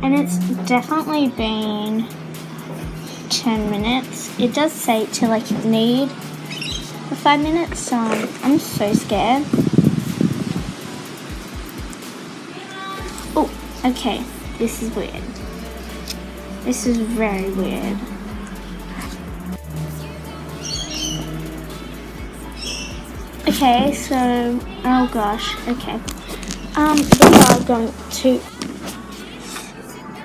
And it's definitely been 10 minutes. It does say to like knead for 5 minutes, so I'm so scared. Oh, okay, this is weird. This is very weird. Okay, so, oh gosh, okay. We are going to,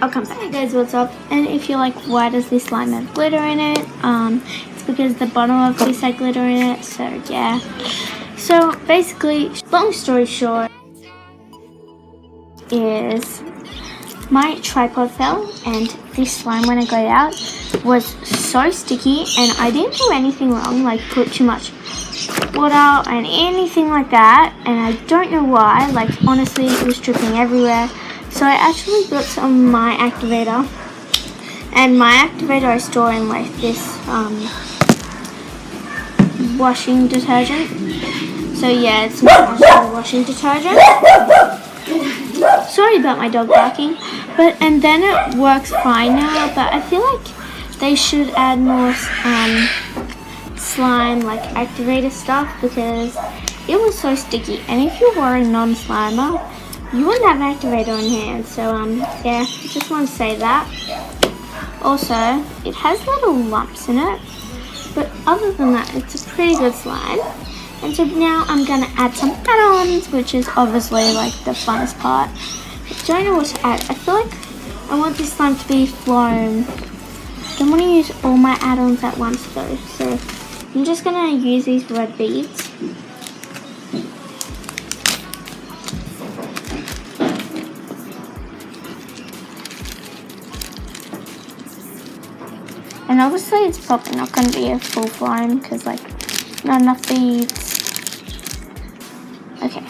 I'll come back. Hey guys, what's up? And if you're like, why does this slime have glitter in it? It's because the bottom of this had glitter in it, so yeah. So basically, long story short, is my tripod fell and this slime when I got it out was so sticky and I didn't do anything wrong, like put too much water and anything like that, and I don't know why, like honestly it was dripping everywhere. So I actually got some my activator, and my activator I store in like this washing detergent. So yeah, it's not actually washing detergent. Sorry about my dog barking, and then it works fine now, but I feel like they should add more slime like activator stuff because it was so sticky, and if you were a non-slimer you wouldn't have an activator on hand. So yeah, just want to say that. Also, it has little lumps in it, but other than that it's a pretty good slime. And so now I'm gonna add some add-ons, which is obviously like the funnest part. I don't know what to add. I feel like I want this slime to be flown. I don't want to use all my add-ons at once though, so I'm just gonna use these red beads. And obviously it's probably not gonna be a full slime because like not enough beads. Okay.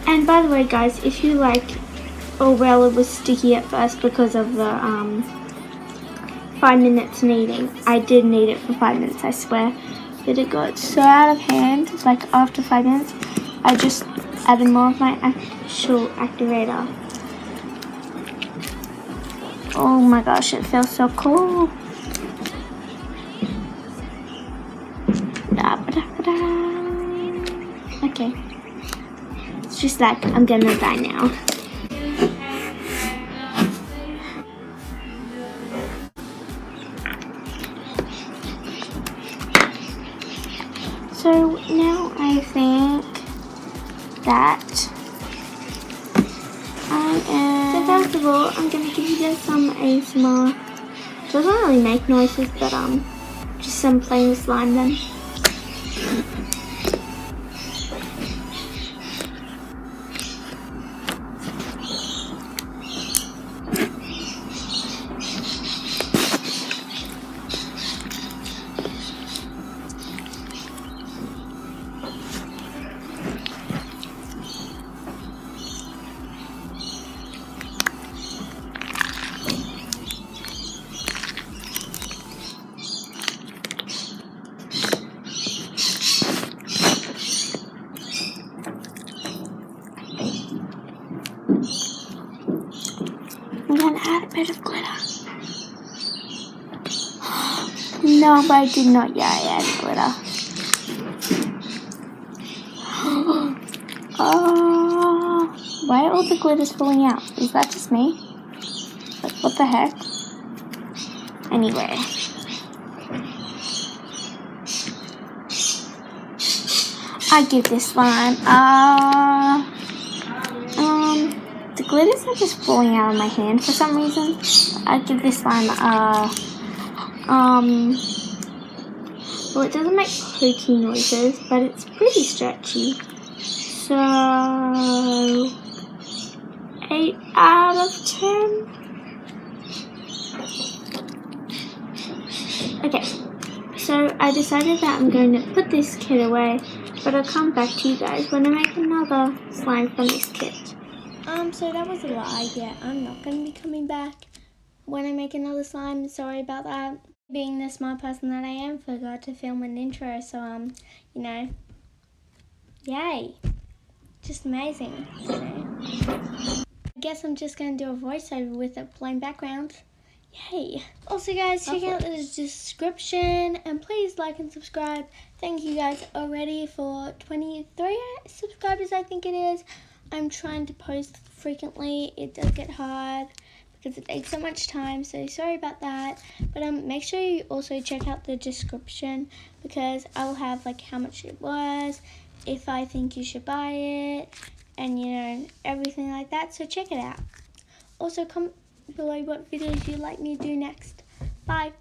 And by the way guys, if you like, oh well, it was sticky at first because of the 5 minutes kneading. I did knead it for 5 minutes, I swear. But it got so out of hand, like after 5 minutes, I just added more of my actual activator. Oh my gosh, it feels so cool. Okay. It's just like I'm gonna die now. So now I think that so first of all, I'm gonna give you guys some ASMR. It doesn't really make noises, but just some plain slime then. I'm gonna add a bit of glitter. No, but I did not. Yeah, I added glitter. Oh, why are all the glitters falling out? Is that just me? Like, what the heck? Anyway. I give this slime, the glitters are just falling out of my hand for some reason. I give this slime, well, it doesn't make pokey noises, but it's pretty stretchy. So, 8 out of 10. Okay, so I decided that I'm going to put this kit away, but I'll come back to you guys when I make another slime from this kit. So that was a lie. Yeah, I'm not going to be coming back when I make another slime. Sorry about that. Being the smart person that I am, forgot to film an intro, so you know, yay, just amazing, you know. I guess I'm just gonna do a voiceover with a plain background. Yay. Also guys, check out the description and please like and subscribe. Thank you guys already for 23 subscribers, I think it is. I'm trying to post frequently. It does get hard because it takes so much time, so sorry about that. But make sure you also check out the description because I will have like how much it was, if I think you should buy it, and you know, everything like that, so check it out. Also comment below what videos you'd like me to do next. Bye.